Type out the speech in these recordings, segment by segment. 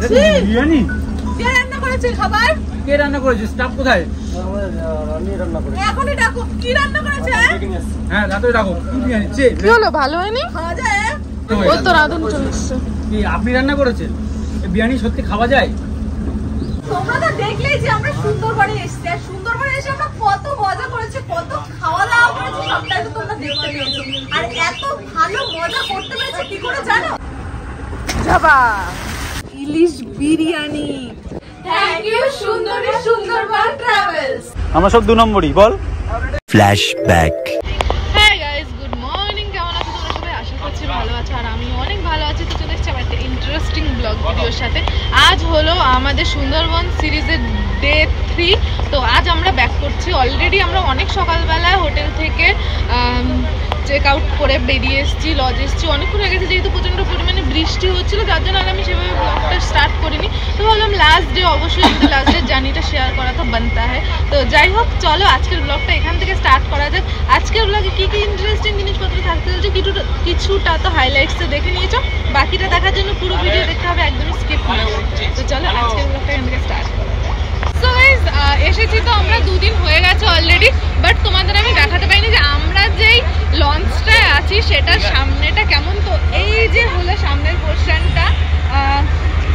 বিরিয়ানি কে রান্না করেছে খাবার? কে রান্না করেছে? স্টাফ কোথায়? রানী রান্না করেছে। এখনই ডাকো। কি রান্না করেছে? হ্যাঁ রাতে ডাকো। কি বিরিয়ানি? কি হলো, ভালো হয়নি? খাওয়া যায়? ও তো রাঁধুনি চলে এসছে। কি আপনি রান্না করেছেন? এই বিরিয়ানি সত্যি খাওয়া যায়? তোমরা তো দেখলেই যে আমরা সুন্দরবনে এসেছি, আর সুন্দরবনে এসে আমরা কত মজা করেছি, কত খাওয়া দাওয়া করেছি, সবটাই তো তোমরা দেখতে পেয়েছো। আর এত ভালো মজা করতে পেরেছি কি করে জানো? যাবা ইলিশ biryani. Thank you Sundarban travels. আমরা সব 2 নম্বরই বল। Flashback. Hi guys, good morning. কেমন আছো তোমরা সবাই? আশা করছি ভালো আছো, আর আমি অনেক ভালো আছি। তো চলে এসেছি আবার একটা ইন্টারেস্টিং ব্লগ ভিডিওর সাথে। আজ হলো আমাদের সুন্দরবন সিরিজের ডে 3। তো আজ আমরা ব্যাক করছি। অলরেডি আমরা অনেক সকালবেলা হোটেল থেকে চেক আউট করে বেরিয়ে এসেছি, লজ এসেছি, অনেকক্ষণ হয়ে গেছে, যেহেতু প্রচণ্ড পরিমাণে বৃষ্টি হচ্ছিলো, যার জন্য আমি সেভাবে ব্লগটা স্টার্ট করিনি। তো ভাবলাম লাস্ট ডে অবশ্যই কিন্তু লাস্ট ডে জার্নিটা শেয়ার করা তো বানতা হয়। তো যাই হোক, চলো আজকের ব্লগটা এখান থেকে স্টার্ট করা যাক। আজকের ব্লগে কী কী ইন্টারেস্টিং জিনিসপত্র থাকতে চলছে কিছুটা তো হাইলাইটসে দেখে নিয়েছো, বাকিটা দেখার জন্য পুরো ভিডিও দেখতে হবে, একদমই স্কিপ না করে। তো চলো আজকের ব্লগটা এখান থেকে স্টার্ট করা যাক। সো গাইস, এসেছি তো আমরা 2 দিন হয়ে গেছে অলরেডি, বাট তোমাদের আমি দেখাতে পাইনি যে আমরা যেই লঞ্চটায় আছি সেটার সামনেটা কেমন। তো এই যে হলো সামনের পোর্শনটা,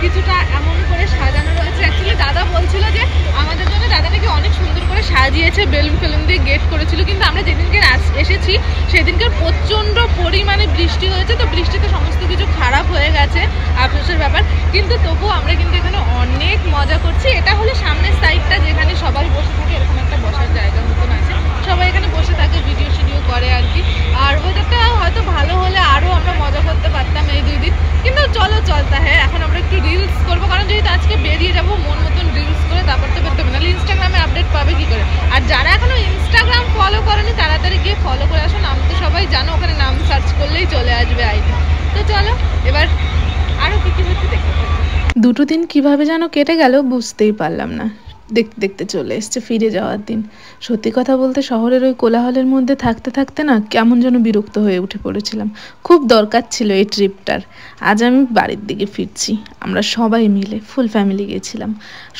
কিছুটা এমন করে সাজানো রয়েছে। অ্যাকচুয়ালি দাদা বলছিল যে আমাদের জন্য দাদা নাকি অনেক সুন্দর করে সাজিয়েছে, বেলুন ফেলুন দিয়ে গেট করেছিল, কিন্তু আমরা যেদিনকে এসেছি সেদিনকে প্রচণ্ড পরিমাণে বৃষ্টি হয়েছে। তো বৃষ্টিতে সমস্ত কিছু খারাপ হয়ে গেছে, আফসোসের ব্যাপার। কিন্তু তবুও আমরা কিন্তু এখানে অনেক মজা করছি। এটা হলো সামনের সাইডটা, যেখানে সবাই বসে থাকে, এরকম একটা বসার জায়গা মতন আছে, সবাই এখানে বসে থাকে, ভিডিও করে আর কি। আর ওয়েদারটা হয়তো ভালো হলে আরও আমরা মজা করতে পারতাম এই 2 দিন, কিন্তু চলো চলতা হ্যাঁ। এখন আমরা একটু রিলস করবো, কারণ যেহেতু আজকে বেরিয়ে যাবো, মন মতন রিলস করে তারপর তো বেরোতে হবে, নাহলে ইনস্টাগ্রামে আপডেট পাবে কি করে। আর যারা এখনো ইনস্টাগ্রাম ফলো করেনি তাড়াতাড়ি গিয়ে ফলো করে আসো, নাম তো সবাই জানো, ওখানে নাম সার্চ করলেই চলে আসবে আইডি। তো চলো এবার আরও কী কী হচ্ছে দেখতে পাবো। 2 দিন কিভাবে যেন কেটে গেল বুঝতেই পারলাম না। দেখতে দেখতে চলে এসছে ফিরে যাওয়ার দিন। সত্যি কথা বলতে শহরের ওই কোলাহলের মধ্যে থাকতে থাকতে না কেমন যেন বিরক্ত হয়ে উঠে পড়েছিলাম। খুব দরকার ছিল এই ট্রিপটার। আজ আমি বাড়ির দিকে ফিরছি। আমরা সবাই মিলে ফুল ফ্যামিলি গেছিলাম।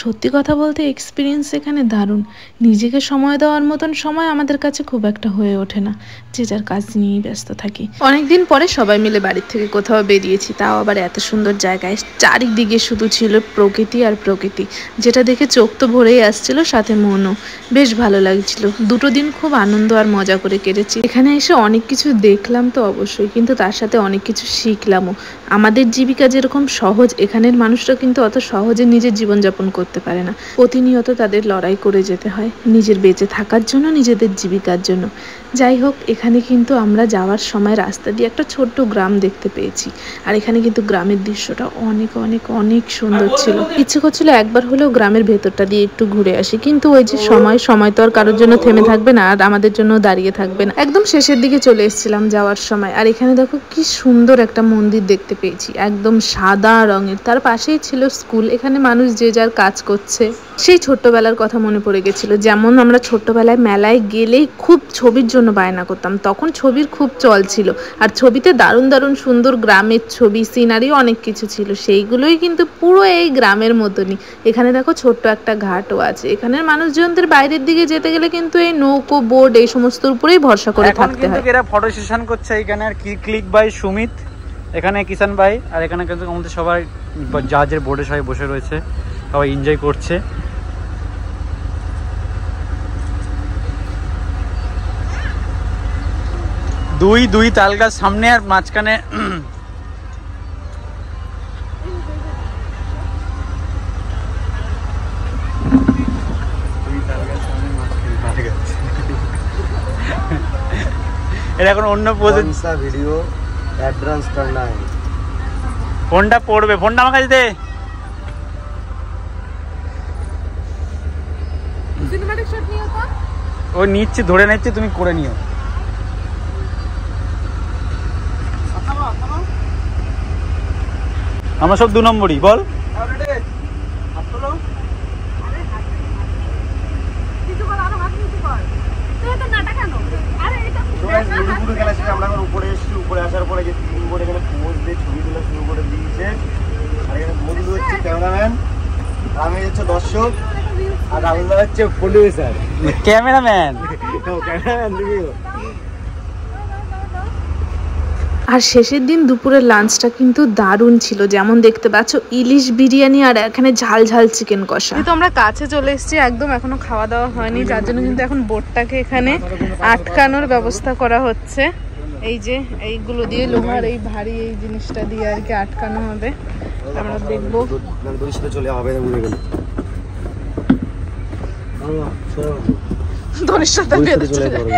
সত্যি কথা বলতে এক্সপিরিয়েন্স এখানে দারুণ। নিজেকে সময় দেওয়ার মতন সময় আমাদের কাছে খুব একটা হয়ে ওঠে না, যে যার কাজ নিয়েই ব্যস্ত থাকি। অনেকদিন পরে সবাই মিলে বাড়ির থেকে কোথাও বেরিয়েছি, তাও আবার এত সুন্দর জায়গায়। চারিদিকে শুধু ছিল প্রকৃতি আর প্রকৃতি, যেটা দেখে চোখ তো ভরেই আসছিল, সাথে মনও। বেশ ভালো লাগছিল। 2 দিন খুব আনন্দ আর মজা করে কেটেছি। এখানে এসে অনেক কিছু দেখলাম তো অবশ্যই, কিন্তু তার সাথে অনেক কিছু শিখলামও। আমাদের জীবিকা যেরকম সহজ, এখানের মানুষরা কিন্তু অত সহজে নিজের জীবনযাপন করতে পারে না। প্রতিনিয়ত তাদের লড়াই করে যেতে হয় নিজের বেঁচে থাকার জন্য, নিজেদের জীবিকার জন্য। যাই হোক, এখানে কিন্তু আমরা যাওয়ার সময় রাস্তা দিয়ে একটা ছোট্ট গ্রাম দেখতে পেয়েছি, আর এখানে কিন্তু গ্রামের দৃশ্যটা অনেক অনেক অনেক সুন্দর ছিল। ইচ্ছে করছিল একবার হলেও গ্রামের ভেতরটা দিয়ে একটু ঘুরে আসি, কিন্তু ওই যে সময় তো আর কারোর জন্য থেমে থাকবে না, আর আমাদের জন্য দাঁড়িয়ে থাকবে না। একদম শেষের দিকে চলে এসেছিলাম যাওয়ার সময়। আর এখানে দেখো কি সুন্দর একটা মন্দির দেখতে পেয়েছি, একদম সাদা রঙের। তার পাশেই ছিল স্কুল। এখানে মানুষ যে যার কাজ করছে। সেই ছোট্টবেলার কথা মনে পড়ে গেছিল, যেমন আমরা ছোট্টবেলায় মেলায় গেলেই খুব ছবির জন্য বায়না করতাম। তখন ছবির খুব চল ছিল, আর ছবিতে দারুণ দারুণ সুন্দর গ্রামের ছবি, সিনারি অনেক কিছু ছিল। সেইগুলোই কিন্তু পুরো এই গ্রামের মতনই। এখানে দেখো ছোট্ট একটা ঘাটও আছে। এখানের মানুষজনদের বাইরের দিকে যেতে গেলে কিন্তু এই নৌকো, বোর্ড, এই সমস্তর উপরেই ভরসা করে থাকতে হয়। এরা ফটো সেশন করছে এখানে, আর ক্লিক বাই সুমিত, এখানে কিষান ভাই, আর এখানে কিন্তু আমাদের সবাই জাহাজের বোর্ডে সবাই বসে রয়েছে, সবাই এনজয় করছে। দুই তাল গাছ সামনে, আর মাঝখানে এটা এখন অন্য ভিডিও অ্যাডভান্স করনা है। ফোনটা পড়বে, ফোনটা আমার কাছে দে। সিনেম্যাটিক শট নিও তো। ও নিচ্ছে, ধরে নিচ্ছে, তুমি করে নিও। আমরা সব 2 নম্বরই বল। আমরা উপরে এসেছি, উপরে আসার পরে যে 3 বোর্ড এখানে পোজ দিয়ে ছবি তোলা শুরু করে দিয়েছে। আর এখানে বন্ধু হচ্ছে ক্যামেরা দর্শক আর রাহুল দা হচ্ছে প্রোডিউসার, ক্যামেরাম্যান। ক্যামেরাম্যান তুমিও। আর শেষের দিন দুপুরের লাঞ্চটা কিন্তু দারুণ ছিল, যেমন দেখতে পাচ্ছ ইলিশ বিরিয়ানি আর এখানে ঝাল ঝাল চিকেন কষা। কিন্তু আমরা কাছে চলে এসেছি একদম, এখনো খাওয়া দাওয়া হয়নি, যার জন্য কিন্তু এখন বোটটাকে এখানে আটকানোর ব্যবস্থা করা হচ্ছে। এই যে এইগুলো দিয়ে লোহার এই ভারী এই জিনিসটা দিয়ে আর কি আটকানো হবে। আমরা দেখবো চলে হবে উড়ে গেল দড়ির সাথে বেঁধে চলে যাবে।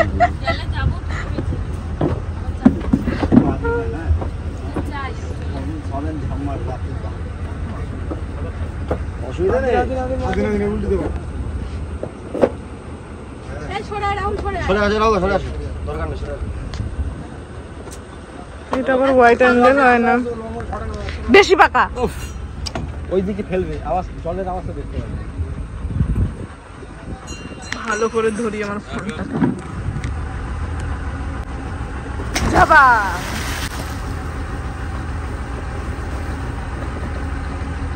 অসুবিধা নেই, এটা আবার হোয়াইট অ্যাঙ্গেল হয় না, বেশি পাকা। ওইদিকে ফেলবে, আওয়াজ জলের আওয়াজটা দেখতে পাবে। ভালো করে ধরি আমার ফোনটা, যাবা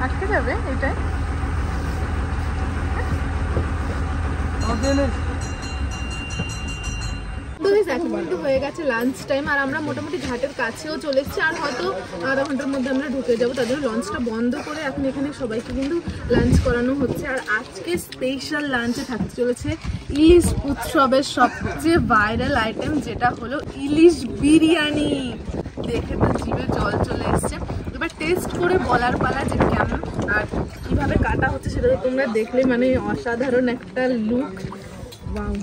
আটকে যাবে এটাই। হয়ে গেছে লাঞ্চ টাইম, আর আমরা মোটামুটি ঘাটের কাছেও চলে এসেছি, আর হয়তো আধা ঘন্টার মধ্যে আমরা ঢুকে যাবো। তার জন্য লঞ্চটা বন্ধ করে এখন এখানে সবাইকে কিন্তু লাঞ্চ করানো হচ্ছে। আর আজকে স্পেশাল লাঞ্চে থাকতে চলেছে ইলিশ উৎসবের সবচেয়ে ভাইরাল আইটেম, যেটা হলো ইলিশ বিরিয়ানি। দেখে তো জিভে জল চলে এসছে। এবার টেস্ট করে বলার পালা যে কেমন আর কিভাবে কাটা হচ্ছে সেটা তো তোমরা দেখলে, মানে অসাধারণ একটা লুক। ওয়াও,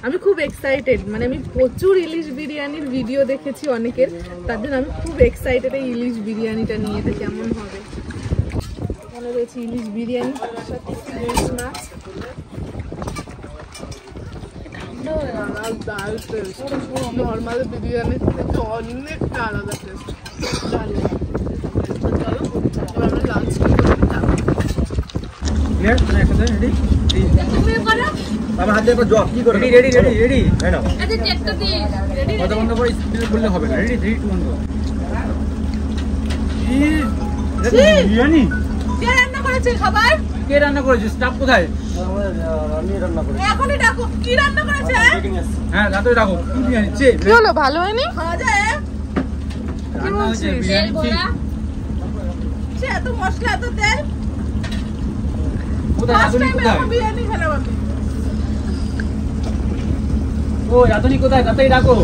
আমি খুব এক্সাইটেড, মানে আমি প্রচুর ইলিশ বিরিয়ানির ভিডিও দেখেছি অনেকের, তার জন্য আমি খুব এক্সাইটেড এই ইলিশ বিরিয়ানিটা নিয়ে। এটা কেমন হবে? এখানে রয়েছে ইলিশ বিরিয়ানি, সাথে ইলিশ মাছ, নর্মাল বিরিয়ানির থেকে অনেকটা আলাদা টেস্ট। চলো এবার আমরা লাঞ্চ আমার হাতে একবার জব কি করে রেডি রেডি রেডি তাই না? আচ্ছা চেকটা দিয়ে রেডি কত বন্ধ করে স্পিড বললে হবে না। রেডি 3 2 1 গো। বিরিয়ানি কে রান্না করেছে খাবার? কে রান্না করেছে? স্টাফ কোথায়? রান্নি রান্না করে এখনই ডাকো, কি রান্না করেছে? হ্যাঁ রাতে রাখো। কি বিরিয়ানি? চে কি হলো, ভালো হয়নি? খাওয়া যায়? রান্না হয়েছে বিরিয়ানি। সে এত মশলা এত তেল, কোথায় ফার্স্ট রাধুনি টাইম কোথায়? এরকম বিরিয়ানি খেলাম আমি। ও রাধুনি কোথায়? তাতেই রাখো।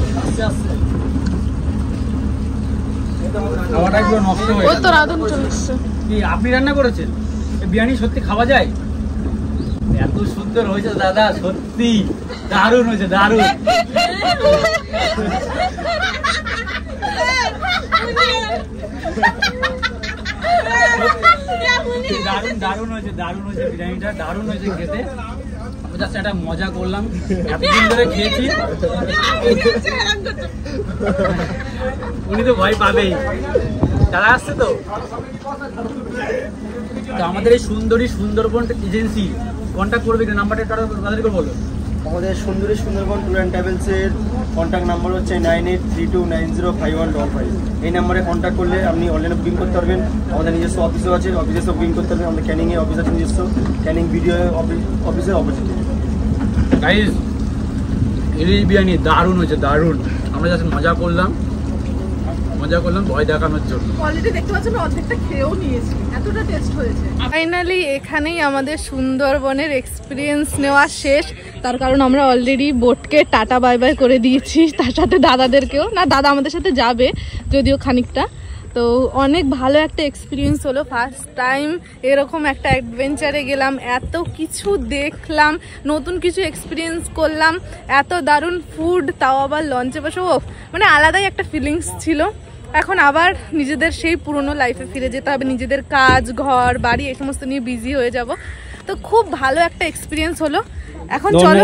খাওয়াটা একটু নষ্ট হয়ে ওই গেল। তো রাধুন চলে এসছে। কি আপনি রান্না করেছেন? এই বিরিয়ানি সত্যি খাওয়া যায়? এত সুন্দর হয়েছে দাদা, সত্যি দারুণ হয়েছে, দারুণ। দারুণ দারুণ হয়েছে, দারুণ হয়েছে বিরিয়ানিটা, দারুণ হয়েছে খেতে। আমি জাস্ট একটা মজা করলাম, এতদিন ধরে খেয়েছি। উনি তো ভয় পাবেই, তারা আসছে তো। তো আমাদের এই সুন্দরী সুন্দরবন এজেন্সি কন্ট্যাক্ট করবে কিনা, নাম্বারটা তাড়াতাড়ি করে বলো। আমাদের সুন্দরী সুন্দরবন ট্যুর অ্যান্ড ট্রাভেলসের কন্ট্যাক্ট নাম্বার হচ্ছে 9832905115। এই নাম্বারে কন্ট্যাক্ট করলে আপনি অনলাইনে বুকিং করতে পারবেন। আমাদের নিজস্ব অফিসও আছে, অফিসে সব বুকিং করতে পারবেন। আমাদের ক্যানিংয়ে অফিস আছে নিজস্ব, ক্যানিং ভিডিও অফিসের অপরচুনিটি। গাইস ইলিশ বিরিয়ানি দারুণ হয়েছে, দারুণ। আমরা জাস্ট মজা করলাম ভয় দেখানোর জন্য। অলরেডি দেখতে পাচ্ছেন অর্ধেকটা খেয়েও নিয়েছি, এতটা টেস্ট হয়েছে। ফাইনালি এখানেই আমাদের সুন্দরবনের এক্সপিরিয়েন্স নেওয়া শেষ। তার কারণ আমরা অলরেডি বোটকে টাটা বাই বাই করে দিয়েছি, তার সাথে দাদাদেরকেও। না, দাদা আমাদের সাথে যাবে যদিও খানিকটা। তো অনেক ভালো একটা এক্সপিরিয়েন্স হলো, ফার্স্ট টাইম এরকম একটা অ্যাডভেঞ্চারে গেলাম, এত কিছু দেখলাম, নতুন কিছু এক্সপিরিয়েন্স করলাম, এত দারুণ ফুড, তাও আবার লঞ্চে বসে। ও মানে আলাদাই একটা ফিলিংস ছিল। এখন আবার নিজেদের সেই পুরনো লাইফে ফিরে যেতে হবে, নিজেদের কাজ ঘর বাড়ি এই সমস্ত নিয়ে বিজি হয়ে যাব। তো খুব ভালো একটা এক্সপিরিয়েন্স হলো। এখন চলো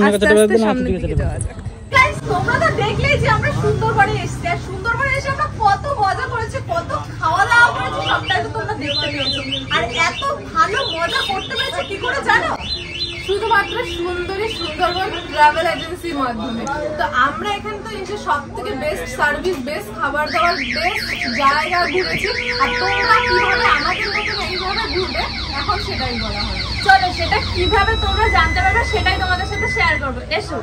আস্তে আস্তে সামনের দিকে যাওয়া যাক। গাইস তোমরা তো দেখলেই যে আমরা সুন্দরবনে এসেছি, আর সুন্দরবনে এসে আমরা কত মজা করেছি, কত খাওয়া দাওয়া করেছি, সবটাই তো তোমরা দেখতে পেয়েছো। আর এত ভালো মজা করতে পেরেছি কি করে জানো? শুধুমাত্র সুন্দরী সুন্দরবন ট্রাভেল এজেন্সির মাধ্যমে। তো আমরা এখানে তো এসে সব থেকে বেস্ট সার্ভিস, বেস্ট খাবার দাবার, বেস্ট জায়গা ঘুরেছি। আর তোমরা কিভাবে আমাদের মতন এইভাবে ঘুরবে এখন সেটাই বলা হবে। চলো সেটা কিভাবে তোমরা জানতে পারবে সেটাই তোমাদের সাথে শেয়ার করবো। এসো।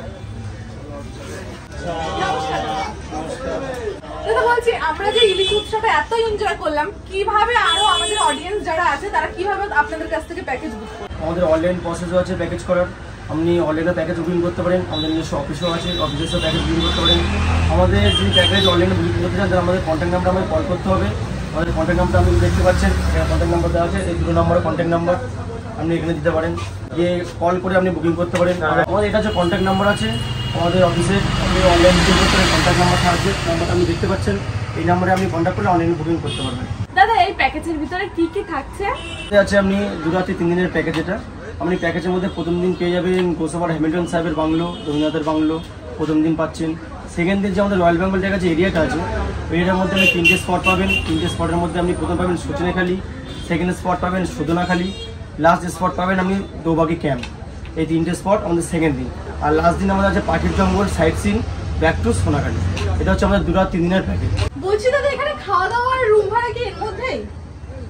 নমস্কার দাদা, বলছি আমরা যে ইলিশ উৎসবে এত এনজয় করলাম, কিভাবে আরো আমাদের অডিয়েন্স যারা আছে তারা কিভাবে আপনাদের কাছ থেকে প্যাকেজ বুক করবে? আমাদের অনলাইন প্রসেসও আছে প্যাকেজ করার, আপনি অনলাইনে প্যাকেজ বুকিং করতে পারেন, আমাদের নিজস্ব অফিসও আছে, অফিসেও প্যাকেজ বুকিং করতে পারেন। আমাদের যদি প্যাকেজ অনলাইনে বুকিং করতে চান তাহলে আমাদের কন্ট্যাক্ট নাম্বার আমাদের কল করতে হবে। আমাদের কন্ট্যাক্ট নাম্বার আপনি দেখতে পাচ্ছেন, এখানে কন্ট্যাক্ট নাম্বার দেওয়া আছে, এই দুটো নাম্বারে কন্ট্যাক্ট নাম্বার আপনি এখানে দিতে পারেন, গিয়ে কল করে আপনি বুকিং করতে পারেন। আর আমাদের এটা হচ্ছে কন্ট্যাক্ট নাম্বার আছে আমাদের অফিসে, আপনি অনলাইন বুকিং করতে পারেন কন্ট্যাক্ট নাম্বার সাহায্যে। নাম্বারটা আপনি দেখতে পাচ্ছেন, এই নাম্বারে আপনি কন্ট্যাক্ট করলে অনলাইনে বুকিং করতে পারবেন। দাদা এই প্যাকেজের ভিতরে কি কি থাকছে? আছে আপনি 2 রাতে 3 দিনের প্যাকেজ। এটা আপনি প্যাকেজের মধ্যে প্রথম দিন পেয়ে যাবেন গোসাবার হ্যামিল্টন সাহেবের বাংলো, রবীন্দ্রনাথের বাংলো প্রথম দিন পাচ্ছেন। সেকেন্ড দিন যে আমাদের রয়্যাল বেঙ্গল টাইগার যে এরিয়াটা আছে, ওই এরিয়ার মধ্যে আপনি 3টে স্পট পাবেন। 3টে স্পটের মধ্যে আপনি প্রথম পাবেন সচিনেখালি, সেকেন্ড স্পট পাবেন সুদনাখালি, লাস্ট স্পট পাবেন আপনি দোবাগি ক্যাম্প। এই 3টে স্পট আমাদের সেকেন্ড দিন। আর লাস্ট দিন আমাদের আছে পাখির জঙ্গল, sight seen, back to Sonakhali. এটা হচ্ছে আমাদের 2 রাত 3 দিনের প্যাকেজ। বলছি দাদা এখানে খাওয়া দাওয়া আর রুম ভাড়া কি এর মধ্যেই?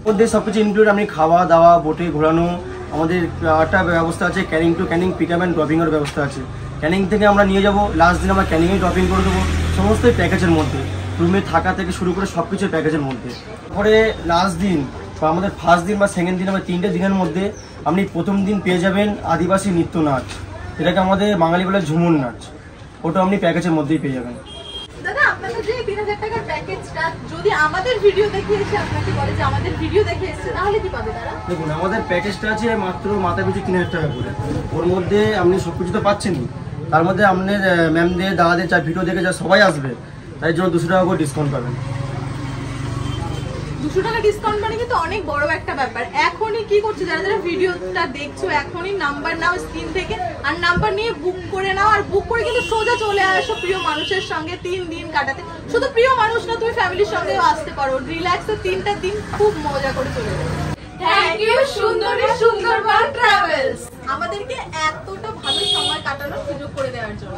মধ্যে সব কিছু ইনক্লুড, আপনি খাওয়া দাওয়া, বোটে ঘোরানো, আমাদের একটা ব্যবস্থা আছে Canning to Canning pick up and ড্রপিংয়ের ব্যবস্থা আছে। ক্যানিং থেকে আমরা নিয়ে যাব, লাস্ট দিন আমরা ক্যানিংয়ে ড্রপিং করে দেবো, সমস্তই প্যাকেজের মধ্যে, রুমে থাকা থেকে শুরু করে সব কিছু প্যাকেজের মধ্যে। তারপরে লাস্ট দিন বা আমাদের ফার্স্ট দিন বা সেকেন্ড দিন, আমরা 3টে দিনের মধ্যে আপনি প্রথম দিন পেয়ে যাবেন আদিবাসী নৃত্য নাচ, এটাকে আমাদের বাঙালি বলে ঝুমুর নাচ, ওটা আপনি প্যাকেজের মধ্যেই পেয়ে যাবেন। দাদা আপনাদের যে 3000 টাকার প্যাকেজটা যদি আমাদের ভিডিও দেখে এসে আপনাকে বলে যে আমাদের ভিডিও দেখে এসেছে, তাহলে কি পাবে তারা? দেখুন আমাদের প্যাকেজটা আছে মাত্র মাথা পিছু 3000 টাকা করে। ওর মধ্যে আপনি সব কিছু তো পাচ্ছেনই, তার মধ্যে আপনার ম্যামদের দাদাদের যা ভিডিও দেখে যা সবাই আসবে, তাই জন্য 200 টাকা করে ডিসকাউন্ট পাবেন। 200 টাকা ডিসকাউন্ট মানে কিন্তু অনেক বড় একটা ব্যাপার। এখনই কি করছো, যারা যারা ভিডিওটা দেখছো এখনই নাম্বার নাও স্ক্রিন থেকে, আর নাম্বার নিয়ে বুক করে নাও, আর বুক করে কিন্তু সোজা চলে আসো প্রিয় মানুষের সঙ্গে 3 দিন কাটাতে। শুধু প্রিয় মানুষ না, তুমি ফ্যামিলির সঙ্গেও আসতে পারো, রিল্যাক্সে 3টা দিন খুব মজা করে চলে যাবে। থ্যাংক ইউ সুন্দরী সুন্দরবন ট্রাভেলস আমাদেরকে এতটা ভালো সময় কাটানোর সুযোগ করে দেওয়ার জন্য।